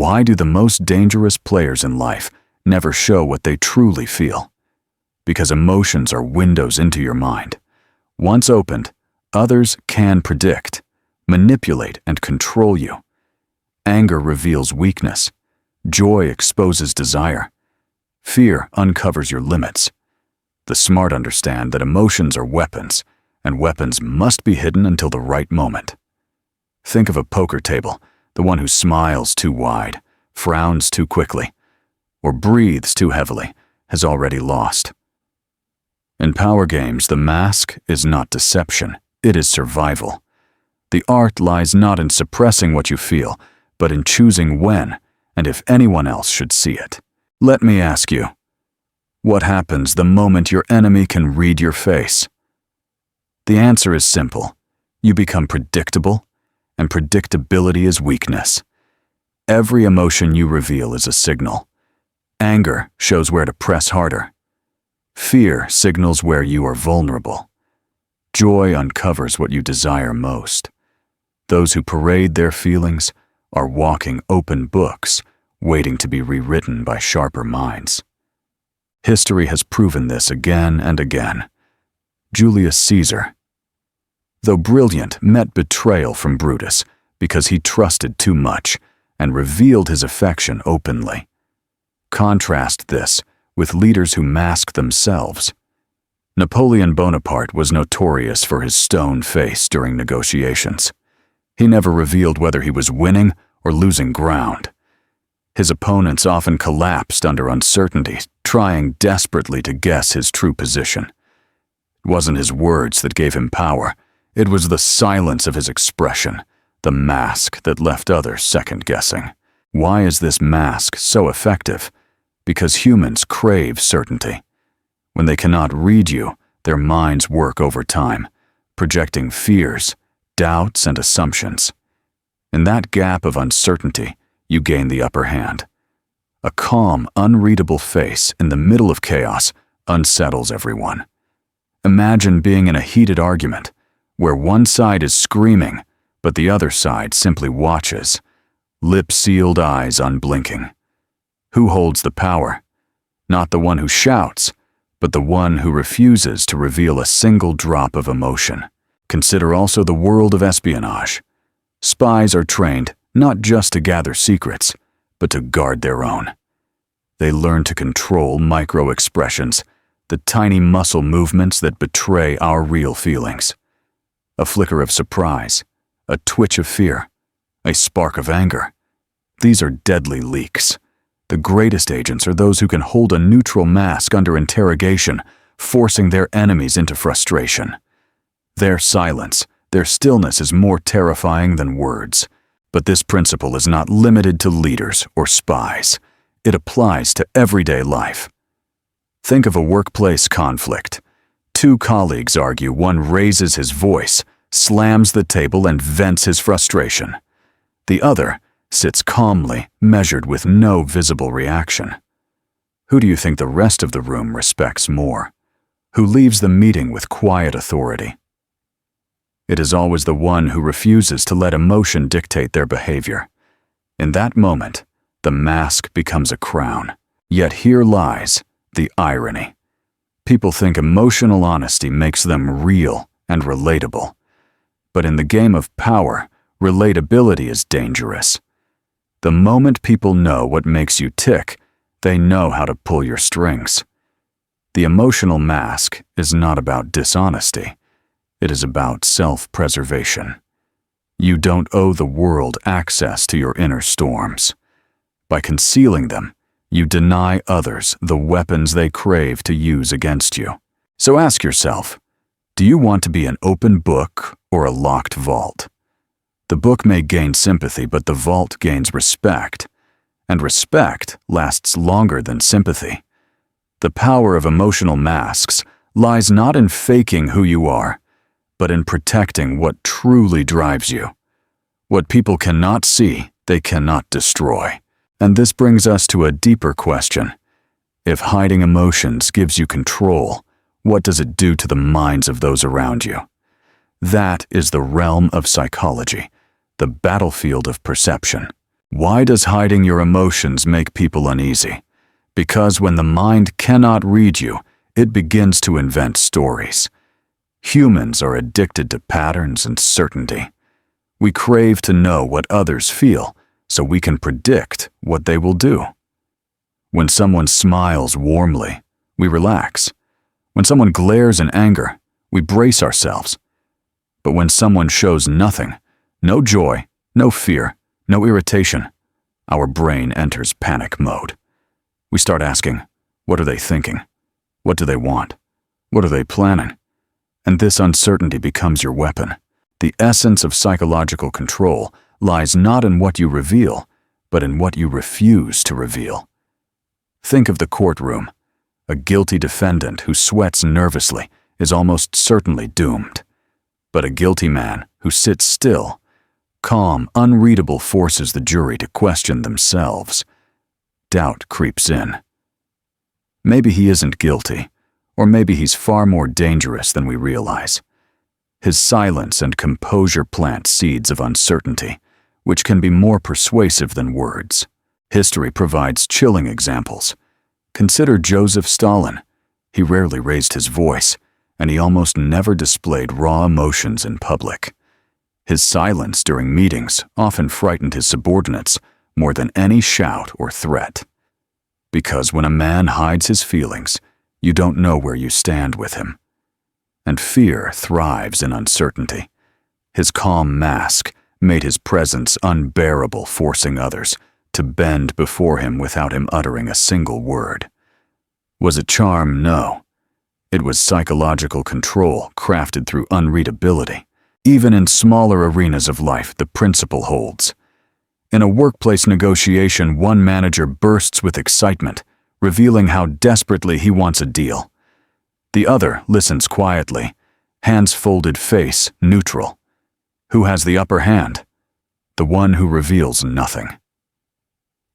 Why do the most dangerous players in life never show what they truly feel? Because emotions are windows into your mind. Once opened, others can predict, manipulate, and control you. Anger reveals weakness. Joy exposes desire. Fear uncovers your limits. The smart understand that emotions are weapons, and weapons must be hidden until the right moment. Think of a poker table, the one who smiles too wide, frowns too quickly, or breathes too heavily has already lost. In power games, the mask is not deception, it is survival. The art lies not in suppressing what you feel, but in choosing when and if anyone else should see it. Let me ask you, what happens the moment your enemy can read your face? The answer is simple. You become predictable, and predictability is weakness. Every emotion you reveal is a signal. Anger shows where to press harder. Fear signals where you are vulnerable. Joy uncovers what you desire most. Those who parade their feelings are walking open books, waiting to be rewritten by sharper minds. History has proven this again and again. Julius Caesar, though brilliant, met betrayal from Brutus because he trusted too much and revealed his affection openly. Contrast this with leaders who mask themselves. Napoleon Bonaparte was notorious for his stone face during negotiations. He never revealed whether he was winning or losing ground. His opponents often collapsed under uncertainty, trying desperately to guess his true position. It wasn't his words that gave him power. It was the silence of his expression, the mask that left others second-guessing. Why is this mask so effective? Because humans crave certainty. When they cannot read you, their minds work overtime, projecting fears, doubts, and assumptions. In that gap of uncertainty, you gain the upper hand. A calm, unreadable face in the middle of chaos unsettles everyone. Imagine being in a heated argument, where one side is screaming, but the other side simply watches, lip-sealed eyes unblinking. Who holds the power? Not the one who shouts, but the one who refuses to reveal a single drop of emotion. Consider also the world of espionage. Spies are trained not just to gather secrets, but to guard their own. They learn to control micro-expressions, the tiny muscle movements that betray our real feelings. A flicker of surprise, a twitch of fear, a spark of anger. These are deadly leaks. The greatest agents are those who can hold a neutral mask under interrogation, forcing their enemies into frustration. Their silence, their stillness is more terrifying than words. But this principle is not limited to leaders or spies. It applies to everyday life. Think of a workplace conflict. Two colleagues argue, one raises his voice, slams the table, and vents his frustration. The other sits calmly, measured with no visible reaction. Who do you think the rest of the room respects more? Who leaves the meeting with quiet authority? It is always the one who refuses to let emotion dictate their behavior. In that moment, the mask becomes a crown. Yet here lies the irony. People think emotional honesty makes them real and relatable. But in the game of power, relatability is dangerous. The moment people know what makes you tick, they know how to pull your strings. The emotional mask is not about dishonesty. It is about self-preservation. You don't owe the world access to your inner storms. By concealing them, you deny others the weapons they crave to use against you. So ask yourself, do you want to be an open book or a locked vault? The book may gain sympathy, but the vault gains respect. And respect lasts longer than sympathy. The power of emotional masks lies not in faking who you are, but in protecting what truly drives you. What people cannot see, they cannot destroy. And this brings us to a deeper question. If hiding emotions gives you control, what does it do to the minds of those around you? That is the realm of psychology, the battlefield of perception. Why does hiding your emotions make people uneasy? Because when the mind cannot read you, it begins to invent stories. Humans are addicted to patterns and certainty. We crave to know what others feel so we can predict what they will do. When someone smiles warmly, we relax. When someone glares in anger, we brace ourselves. But when someone shows nothing, no joy, no fear, no irritation, our brain enters panic mode. We start asking, what are they thinking? What do they want? What are they planning? And this uncertainty becomes your weapon. The essence of psychological control lies not in what you reveal, but in what you refuse to reveal. Think of the courtroom. A guilty defendant who sweats nervously is almost certainly doomed. But a guilty man who sits still, calm, unreadable, forces the jury to question themselves. Doubt creeps in. Maybe he isn't guilty, or maybe he's far more dangerous than we realize. His silence and composure plant seeds of uncertainty, which can be more persuasive than words. History provides chilling examples. Consider Joseph Stalin. He rarely raised his voice, and he almost never displayed raw emotions in public. His silence during meetings often frightened his subordinates more than any shout or threat. Because when a man hides his feelings, you don't know where you stand with him. And fear thrives in uncertainty. His calm mask made his presence unbearable, forcing others to bend before him without him uttering a single word. Was it charm? No. It was psychological control crafted through unreadability. Even in smaller arenas of life, the principle holds. In a workplace negotiation, one manager bursts with excitement, revealing how desperately he wants a deal. The other listens quietly, hands folded, face neutral. Who has the upper hand? The one who reveals nothing.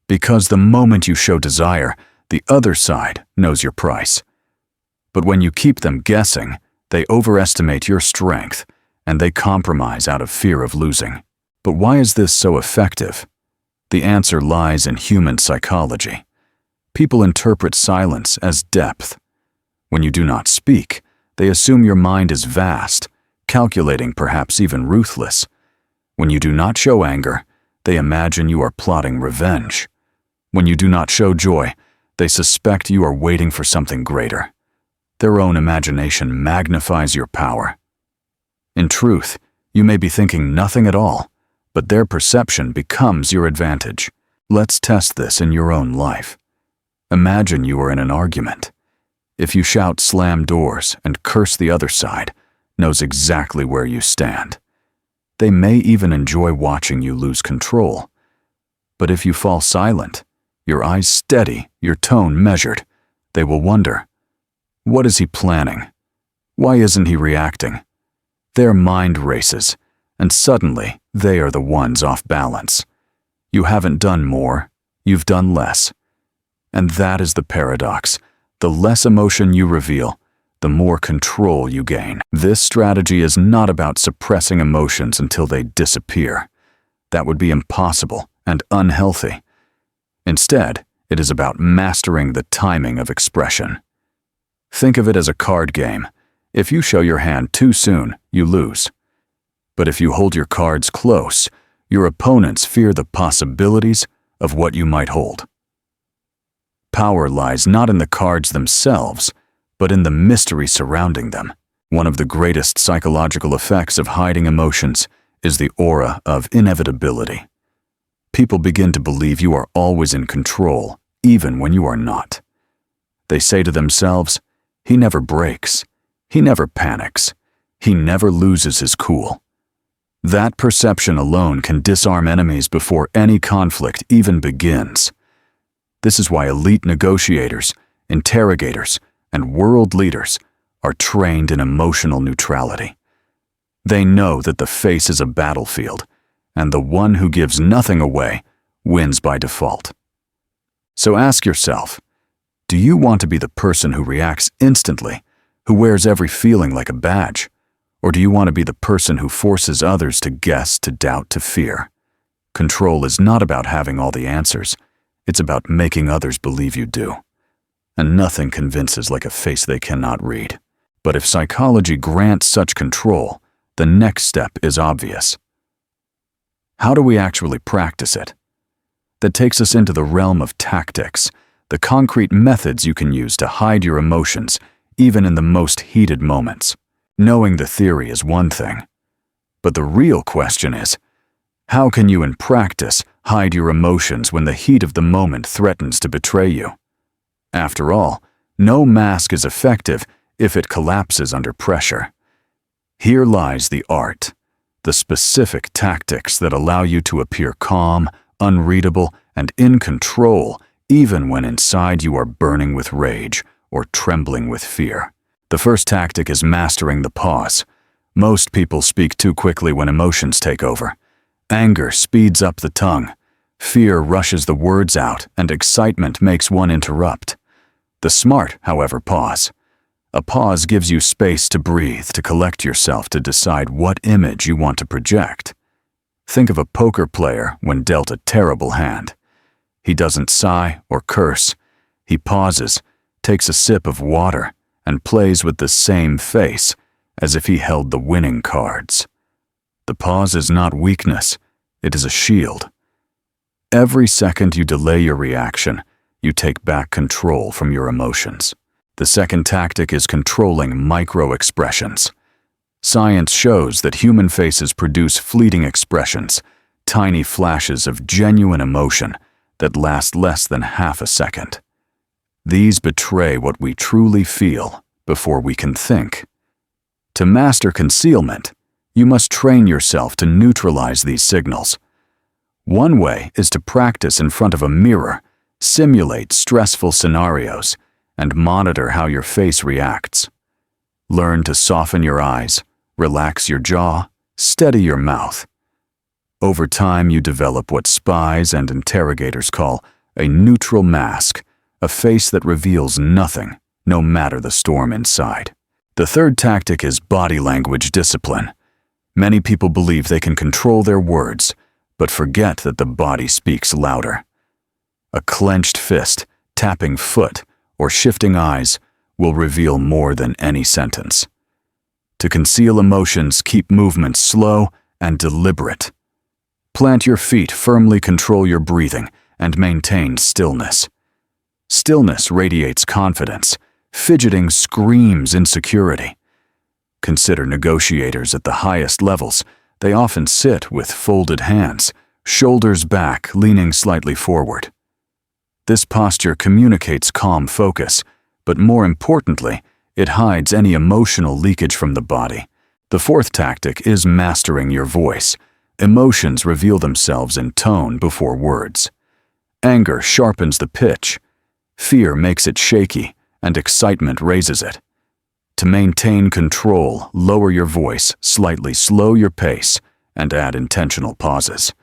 Because the moment you show desire, the other side knows your price. But when you keep them guessing, they overestimate your strength, and they compromise out of fear of losing. But why is this so effective? The answer lies in human psychology. People interpret silence as depth. When you do not speak, they assume your mind is vast, calculating, perhaps even ruthless. When you do not show anger, they imagine you are plotting revenge. When you do not show joy, they suspect you are waiting for something greater. Their own imagination magnifies your power. In truth, you may be thinking nothing at all, but their perception becomes your advantage. Let's test this in your own life. Imagine you are in an argument. If you shout "slam doors" and curse, the other side knows exactly where you stand. They may even enjoy watching you lose control. But if you fall silent, your eyes steady, your tone measured, they will wonder, what is he planning? Why isn't he reacting? Their mind races, and suddenly they are the ones off balance. You haven't done more, you've done less. And that is the paradox. The less emotion you reveal, the more control you gain. This strategy is not about suppressing emotions until they disappear. That would be impossible and unhealthy. Instead, it is about mastering the timing of expression. Think of it as a card game. If you show your hand too soon, you lose. But if you hold your cards close, your opponents fear the possibilities of what you might hold. Power lies not in the cards themselves, but in the mystery surrounding them. One of the greatest psychological effects of hiding emotions is the aura of inevitability. People begin to believe you are always in control, even when you are not. They say to themselves, "He never breaks. He never panics. He never loses his cool." That perception alone can disarm enemies before any conflict even begins. This is why elite negotiators, interrogators, and world leaders are trained in emotional neutrality. They know that the face is a battlefield, and the one who gives nothing away wins by default. So ask yourself, do you want to be the person who reacts instantly, who wears every feeling like a badge? Or do you want to be the person who forces others to guess, to doubt, to fear? Control is not about having all the answers. It's about making others believe you do. And nothing convinces like a face they cannot read. But if psychology grants such control, the next step is obvious. How do we actually practice it? That takes us into the realm of tactics, the concrete methods you can use to hide your emotions, even in the most heated moments. Knowing the theory is one thing. But the real question is, how can you in practice hide your emotions when the heat of the moment threatens to betray you? After all, no mask is effective if it collapses under pressure. Here lies the art, the specific tactics that allow you to appear calm, unreadable, and in control, even when inside you are burning with rage or trembling with fear. The first tactic is mastering the pause. Most people speak too quickly when emotions take over. Anger speeds up the tongue. Fear rushes the words out, and excitement makes one interrupt. The smart, however, pause. A pause gives you space to breathe, to collect yourself, to decide what image you want to project. Think of a poker player when dealt a terrible hand. He doesn't sigh or curse. He pauses, takes a sip of water, and plays with the same face, as if he held the winning cards. The pause is not weakness, it is a shield. Every second you delay your reaction, you take back control from your emotions. The second tactic is controlling micro-expressions. Science shows that human faces produce fleeting expressions, tiny flashes of genuine emotion that last less than half a second. These betray what we truly feel before we can think. To master concealment, you must train yourself to neutralize these signals. One way is to practice in front of a mirror, simulate stressful scenarios, and monitor how your face reacts. Learn to soften your eyes, relax your jaw, steady your mouth. Over time, you develop what spies and interrogators call a neutral mask, a face that reveals nothing, no matter the storm inside. The third tactic is body language discipline. Many people believe they can control their words, but forget that the body speaks louder. A clenched fist, tapping foot, or shifting eyes will reveal more than any sentence. To conceal emotions, keep movements slow and deliberate. Plant your feet, firmly control your breathing, and maintain stillness. Stillness radiates confidence. Fidgeting screams insecurity. Consider negotiators at the highest levels. They often sit with folded hands, shoulders back, leaning slightly forward. This posture communicates calm focus, but more importantly, it hides any emotional leakage from the body. The fourth tactic is mastering your voice. Emotions reveal themselves in tone before words. Anger sharpens the pitch. Fear makes it shaky, and excitement raises it. To maintain control, lower your voice, slightly slow your pace, and add intentional pauses.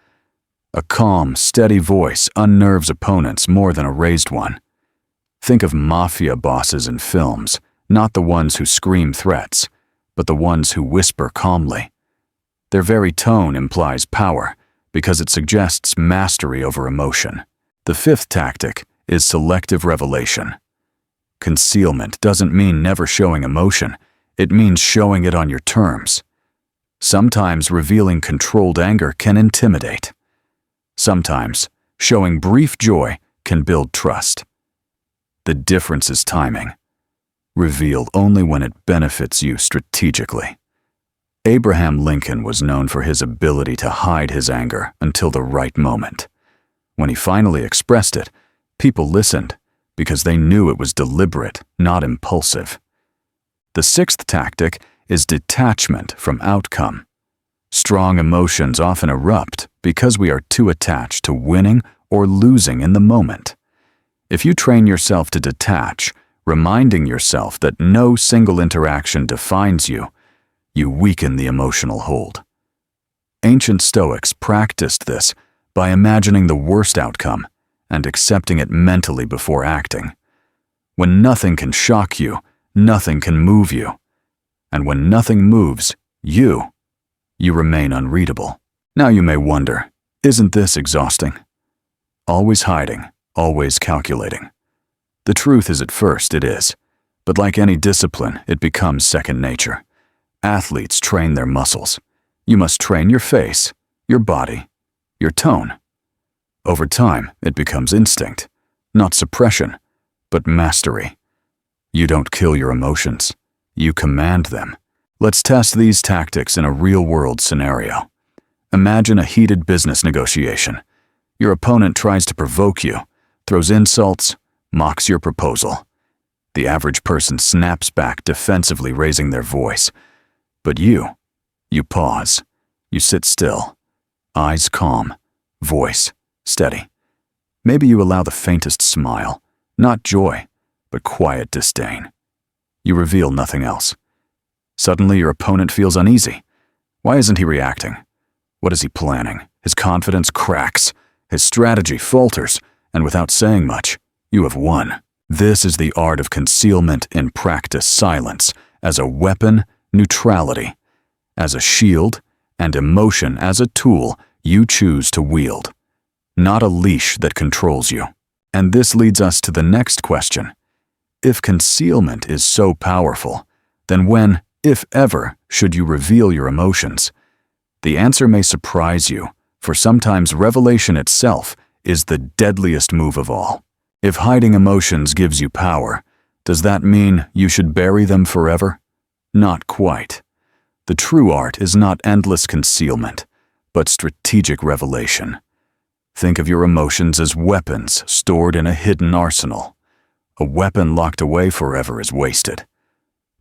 A calm, steady voice unnerves opponents more than a raised one. Think of mafia bosses in films, not the ones who scream threats, but the ones who whisper calmly. Their very tone implies power because it suggests mastery over emotion. The fifth tactic is selective revelation. Concealment doesn't mean never showing emotion, it means showing it on your terms. Sometimes revealing controlled anger can intimidate. Sometimes showing brief joy can build trust. The difference is timing. Reveal only when it benefits you strategically. Abraham Lincoln was known for his ability to hide his anger until the right moment. When he finally expressed it, people listened because they knew it was deliberate, not impulsive. The sixth tactic is detachment from outcome. Strong emotions often erupt because we are too attached to winning or losing in the moment. If you train yourself to detach, reminding yourself that no single interaction defines you, you weaken the emotional hold. Ancient Stoics practiced this by imagining the worst outcome and accepting it mentally before acting. When nothing can shock you, nothing can move you. And when nothing moves you remain unreadable. Now you may wonder, Isn't this exhausting? Always hiding, always calculating. The truth is at first it is, but like any discipline, it becomes second nature. Athletes train their muscles. You must train your face, your body, your tone. Over time, it becomes instinct, not suppression, but mastery. You don't kill your emotions, you command them. Let's test these tactics in a real-world scenario. Imagine a heated business negotiation. Your opponent tries to provoke you, throws insults, mocks your proposal. The average person snaps back defensively, raising their voice. But you pause. You sit still, eyes calm, voice steady. Maybe you allow the faintest smile, not joy, but quiet disdain. You reveal nothing else. Suddenly your opponent feels uneasy. Why isn't he reacting? What is he planning? His confidence cracks, his strategy falters, and without saying much, you have won. This is the art of concealment in practice: silence as a weapon, neutrality as a shield, and emotion as a tool you choose to wield, not a leash that controls you. And this leads us to the next question. If concealment is so powerful, then when, if ever, should you reveal your emotions? The answer may surprise you, for sometimes revelation itself is the deadliest move of all. If hiding emotions gives you power, does that mean you should bury them forever? Not quite. The true art is not endless concealment, but strategic revelation. Think of your emotions as weapons stored in a hidden arsenal. A weapon locked away forever is wasted,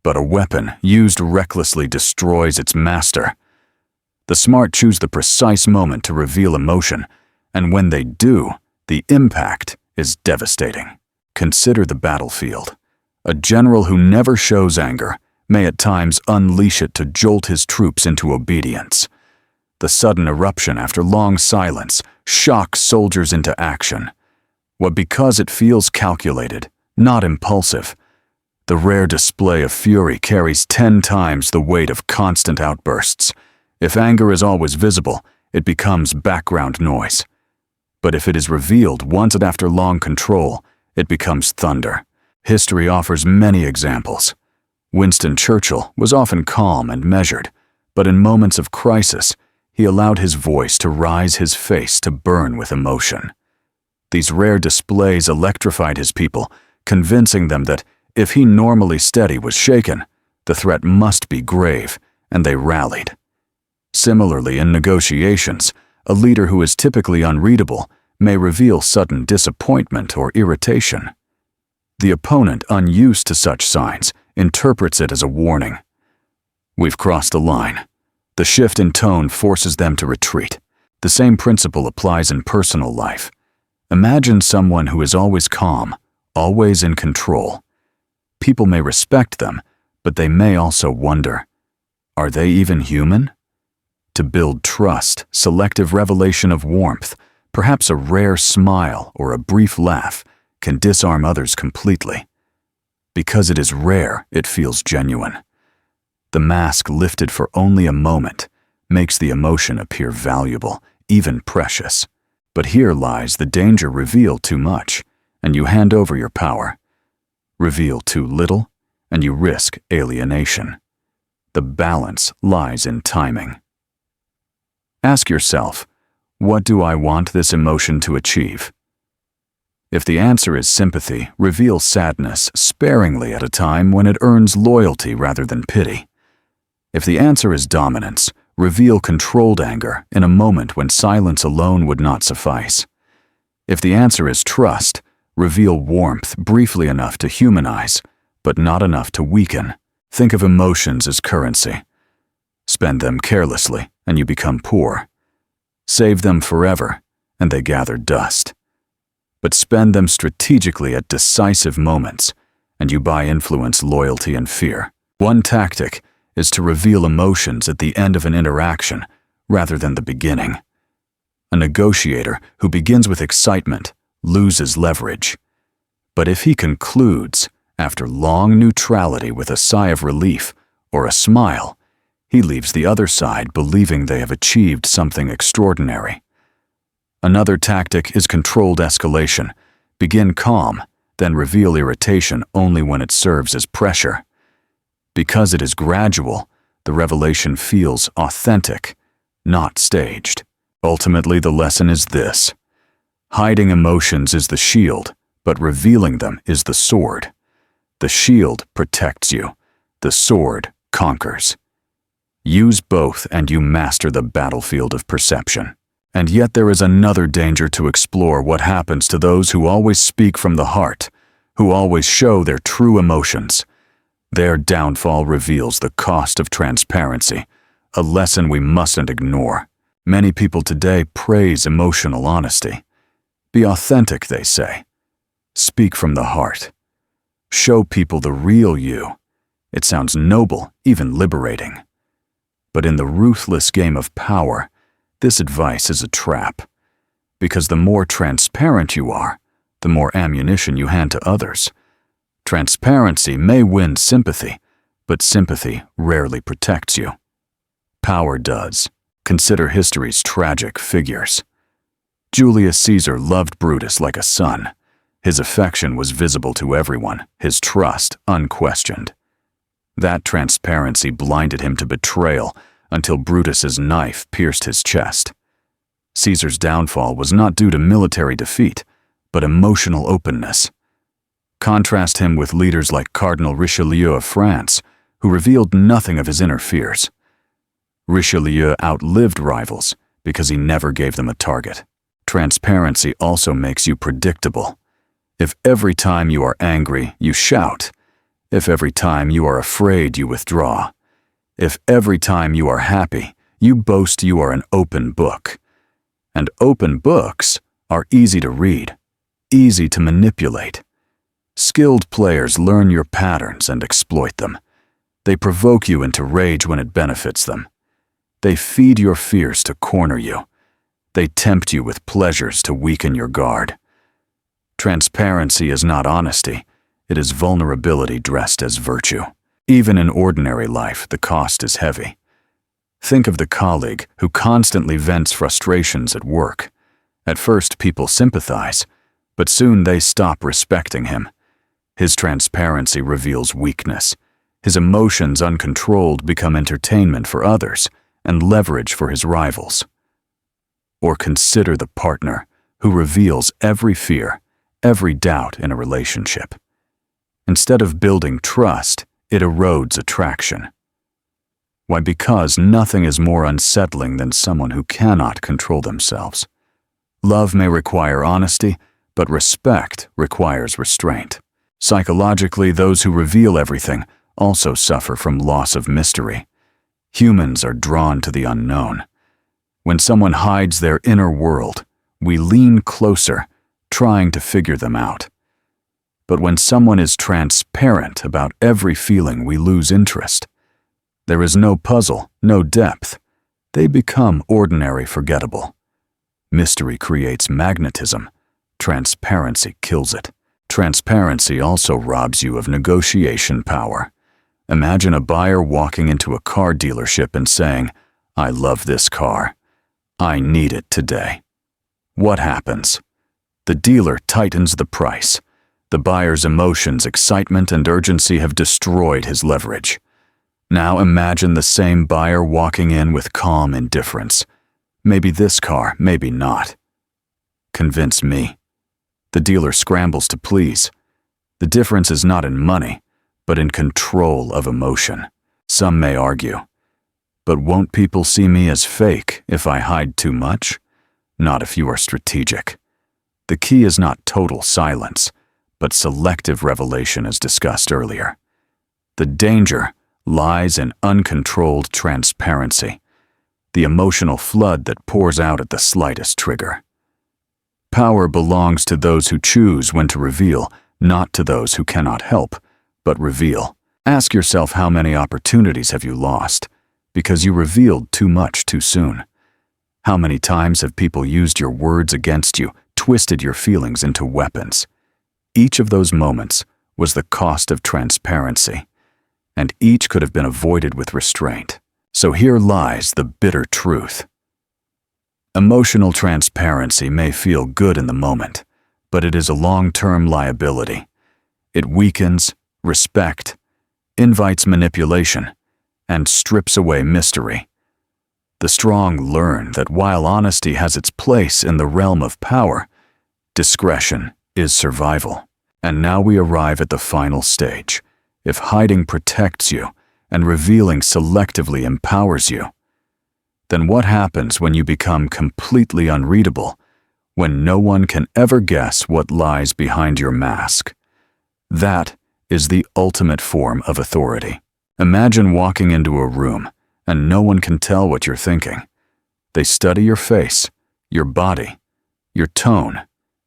but a weapon used recklessly destroys its master. The smart choose the precise moment to reveal emotion, and when they do, the impact is devastating. Consider the battlefield. A general who never shows anger may at times unleash it to jolt his troops into obedience. The sudden eruption after long silence shocks soldiers into action. Because it feels calculated, not impulsive. The rare display of fury carries 10 times the weight of constant outbursts. If anger is always visible, it becomes background noise. But if it is revealed once and after long control, it becomes thunder. History offers many examples. Winston Churchill was often calm and measured, but in moments of crisis, he allowed his voice to rise, his face to burn with emotion. These rare displays electrified his people, convincing them that if he normally steady was shaken, the threat must be grave, and they rallied. Similarly, in negotiations, a leader who is typically unreadable may reveal sudden disappointment or irritation. The opponent, unused to such signs, interprets it as a warning. We've crossed a line. The shift in tone forces them to retreat. The same principle applies in personal life. Imagine someone who is always calm, always in control. People may respect them, but they may also wonder, are they even human? To build trust, selective revelation of warmth, perhaps a rare smile or a brief laugh, can disarm others completely. Because it is rare, it feels genuine. The mask lifted for only a moment makes the emotion appear valuable, even precious. But here lies the danger: reveal too much, and you hand over your power. Reveal too little, and you risk alienation. The balance lies in timing. Ask yourself, what do I want this emotion to achieve? If the answer is sympathy, reveal sadness sparingly at a time when it earns loyalty rather than pity. If the answer is dominance, reveal controlled anger in a moment when silence alone would not suffice. If the answer is trust, reveal warmth briefly enough to humanize, but not enough to weaken. Think of emotions as currency. Spend them carelessly, and you become poor. Save them forever, and they gather dust. But spend them strategically at decisive moments, and you buy influence, loyalty, and fear. One tactic is to reveal emotions at the end of an interaction rather than the beginning. A negotiator who begins with excitement loses leverage. But if he concludes, after long neutrality, with a sigh of relief or a smile, he leaves the other side believing they have achieved something extraordinary. Another tactic is controlled escalation. Begin calm, then reveal irritation only when it serves as pressure. Because it is gradual, the revelation feels authentic, not staged. Ultimately, the lesson is this: hiding emotions is the shield, but revealing them is the sword. The shield protects you. The sword conquers. Use both and you master the battlefield of perception. And yet there is another danger to explore: what happens to those who always speak from the heart, who always show their true emotions. Their downfall reveals the cost of transparency, a lesson we mustn't ignore. Many people today praise emotional honesty. Be authentic, they say. Speak from the heart. Show people the real you. It sounds noble, even liberating. But in the ruthless game of power, this advice is a trap. Because the more transparent you are, the more ammunition you hand to others. Transparency may win sympathy, but sympathy rarely protects you. Power does. Consider history's tragic figures. Julius Caesar loved Brutus like a son. His affection was visible to everyone, his trust unquestioned. That transparency blinded him to betrayal until Brutus's knife pierced his chest. Caesar's downfall was not due to military defeat, but emotional openness. Contrast him with leaders like Cardinal Richelieu of France, who revealed nothing of his inner fears. Richelieu outlived rivals because he never gave them a target. Transparency also makes you predictable. If every time you are angry, you shout. If every time you are afraid, you withdraw. If every time you are happy, you boast you are an open book. And open books are easy to read, easy to manipulate. Skilled players learn your patterns and exploit them. They provoke you into rage when it benefits them. They feed your fears to corner you. They tempt you with pleasures to weaken your guard. Transparency is not honesty. It is vulnerability dressed as virtue. Even in ordinary life, the cost is heavy. Think of the colleague who constantly vents frustrations at work. At first, people sympathize, but soon they stop respecting him. His transparency reveals weakness. His emotions, uncontrolled, become entertainment for others and leverage for his rivals. Or consider the partner who reveals every fear, every doubt in a relationship. Instead of building trust, it erodes attraction. Why? Because nothing is more unsettling than someone who cannot control themselves. Love may require honesty, but respect requires restraint. Psychologically, those who reveal everything also suffer from loss of mystery. Humans are drawn to the unknown. When someone hides their inner world, we lean closer, trying to figure them out. But when someone is transparent about every feeling, we lose interest. There is no puzzle, no depth. They become ordinary, forgettable. Mystery creates magnetism. Transparency kills it. Transparency also robs you of negotiation power. Imagine a buyer walking into a car dealership and saying, "I love this car. I need it today." What happens? The dealer tightens the price. The buyer's emotions, excitement, and urgency have destroyed his leverage. Now imagine the same buyer walking in with calm indifference. Maybe this car, maybe not. Convince me. The dealer scrambles to please. The difference is not in money, but in control of emotion. Some may argue, but won't people see me as fake if I hide too much? Not if you are strategic. The key is not total silence, but selective revelation, as discussed earlier. The danger lies in uncontrolled transparency, the emotional flood that pours out at the slightest trigger. Power belongs to those who choose when to reveal, not to those who cannot help, but reveal. Ask yourself, how many opportunities have you lost because you revealed too much too soon? How many times have people used your words against you, twisted your feelings into weapons? Each of those moments was the cost of transparency, and each could have been avoided with restraint. So here lies the bitter truth. Emotional transparency may feel good in the moment, but it is a long-term liability. It weakens respect, invites manipulation, and strips away mystery. The strong learn that while honesty has its place in the realm of power, discretion is survival. And now we arrive at the final stage. If hiding protects you and revealing selectively empowers you, then what happens when you become completely unreadable, when no one can ever guess what lies behind your mask? That is the ultimate form of authority. Imagine walking into a room and no one can tell what you're thinking. They study your face, your body, your tone,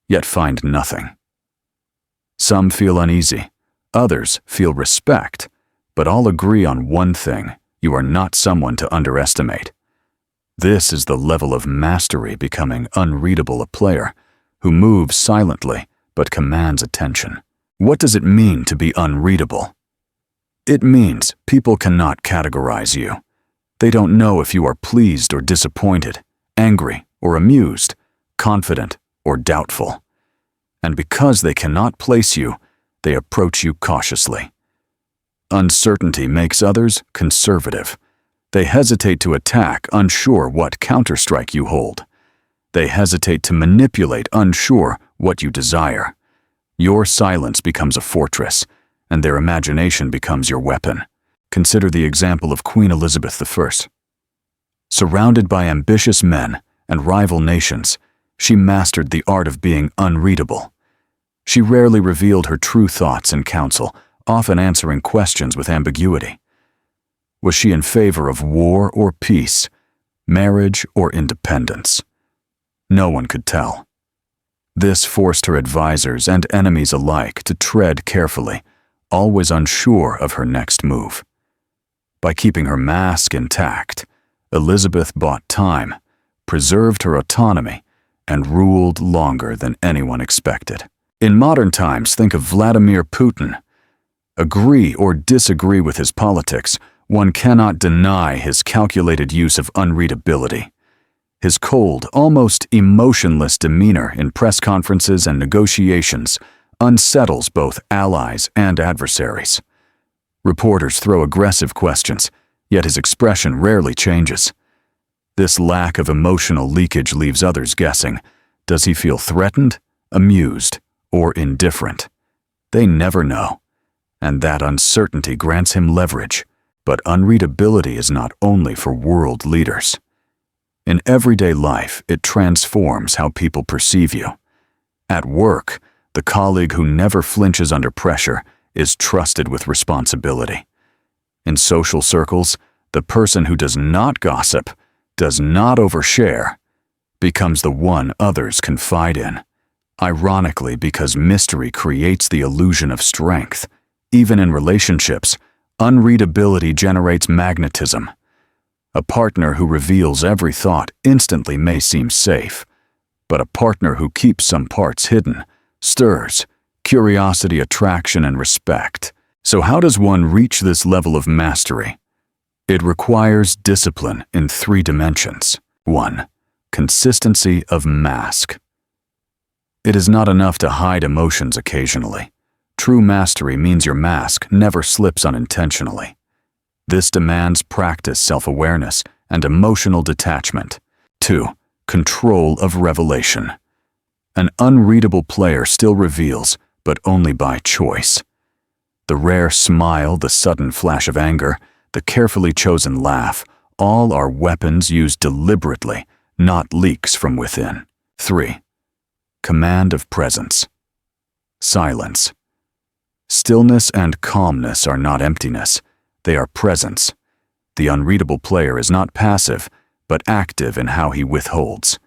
yet find nothing. Some feel uneasy, others feel respect, but all agree on one thing: you are not someone to underestimate. This is the level of mastery becoming unreadable a player who moves silently but commands attention. What does it mean to be unreadable? It means people cannot categorize you. They don't know if you are pleased or disappointed, angry or amused, confident or doubtful. And because they cannot place you, they approach you cautiously. Uncertainty makes others conservative. They hesitate to attack, unsure what counterstrike you hold. They hesitate to manipulate, unsure what you desire. Your silence becomes a fortress, and their imagination becomes your weapon. Consider the example of Queen Elizabeth I. Surrounded by ambitious men and rival nations, she mastered the art of being unreadable. She rarely revealed her true thoughts in council, often answering questions with ambiguity. Was she in favor of war or peace, marriage or independence? No one could tell. This forced her advisors and enemies alike to tread carefully, always unsure of her next move. By keeping her mask intact, Elizabeth bought time, preserved her autonomy, and ruled longer than anyone expected. In modern times, think of Vladimir Putin. Agree or disagree with his politics, one cannot deny his calculated use of unreadability. His cold, almost emotionless demeanor in press conferences and negotiations unsettles both allies and adversaries. Reporters throw aggressive questions, yet his expression rarely changes. This lack of emotional leakage leaves others guessing. Does he feel threatened, amused, or indifferent? They never know, and that uncertainty grants him leverage. But unreadability is not only for world leaders. In everyday life, it transforms how people perceive you. At work, the colleague who never flinches under pressure is trusted with responsibility. In social circles, the person who does not gossip, does not overshare, becomes the one others confide in. Ironically, because mystery creates the illusion of strength, even in relationships, unreadability generates magnetism. A partner who reveals every thought instantly may seem safe, but a partner who keeps some parts hidden stirs curiosity, attraction, and respect. So how does one reach this level of mastery? It requires discipline in 3 dimensions. 1. Consistency of mask. It is not enough to hide emotions occasionally. True mastery means your mask never slips unintentionally. This demands practice, self-awareness, and emotional detachment. 2. Control of revelation. An unreadable player still reveals, but only by choice. The rare smile, the sudden flash of anger, the carefully chosen laugh, all are weapons used deliberately, not leaks from within. 3. Command of presence. Silence. Stillness and calmness are not emptiness, they are presence. The unreadable player is not passive, but active in how he withholds.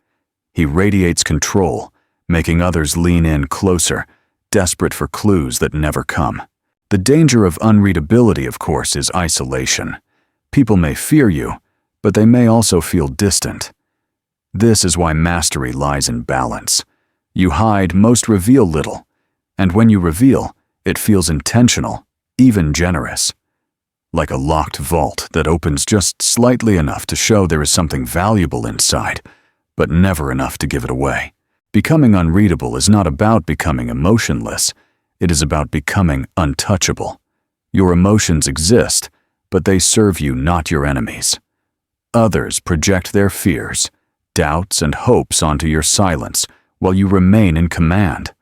He radiates control, making others lean in closer, desperate for clues that never come. The danger of unreadability, of course, is isolation. People may fear you, but they may also feel distant. This is why mastery lies in balance. You hide, most reveal little, and when you reveal, it feels intentional, even generous. Like a locked vault that opens just slightly enough to show there is something valuable inside, but never enough to give it away. Becoming unreadable is not about becoming emotionless. It is about becoming untouchable. Your emotions exist, but they serve you, not your enemies. Others project their fears, doubts, and hopes onto your silence while you remain in command.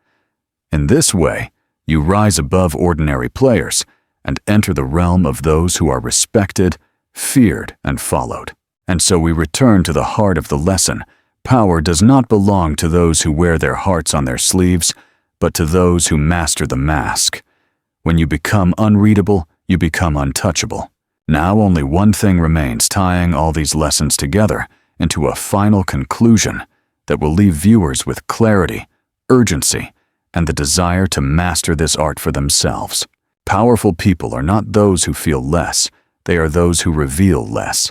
In this way, you rise above ordinary players and enter the realm of those who are respected, feared, and followed. And so we return to the heart of the lesson. Power does not belong to those who wear their hearts on their sleeves, but to those who master the mask. When you become unreadable, you become untouchable. Now only one thing remains, tying all these lessons together into a final conclusion that will leave viewers with clarity, urgency, and the desire to master this art for themselves. Powerful people are not those who feel less, they are those who reveal less.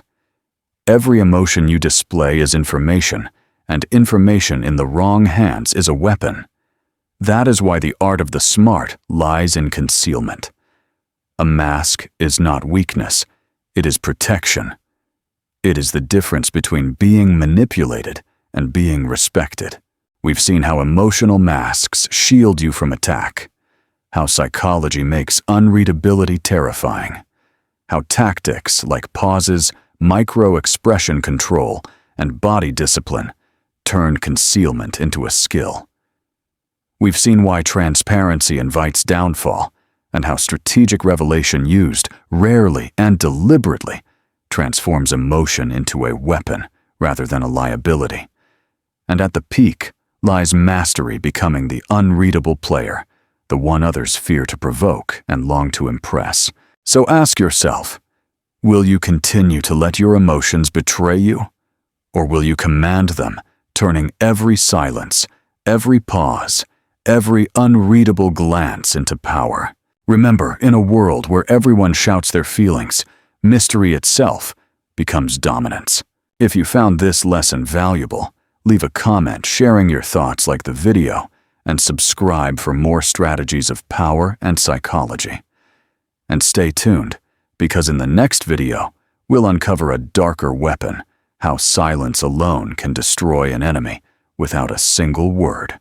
Every emotion you display is information, and information in the wrong hands is a weapon. That is why the art of the smart lies in concealment. A mask is not weakness, it is protection. It is the difference between being manipulated and being respected. We've seen how emotional masks shield you from attack, how psychology makes unreadability terrifying, how tactics like pauses, micro-expression control, and body discipline turn concealment into a skill. We've seen why transparency invites downfall, and how strategic revelation used rarely and deliberately transforms emotion into a weapon rather than a liability. And at the peak lies mastery, becoming the unreadable player, the one others fear to provoke and long to impress. So ask yourself, will you continue to let your emotions betray you? Or will you command them, turning every silence, every pause, every unreadable glance into power? Remember, in a world where everyone shouts their feelings, mystery itself becomes dominance. If you found this lesson valuable, leave a comment sharing your thoughts, like the video, and subscribe for more strategies of power and psychology. And stay tuned, because in the next video, we'll uncover a darker weapon, how silence alone can destroy an enemy without a single word.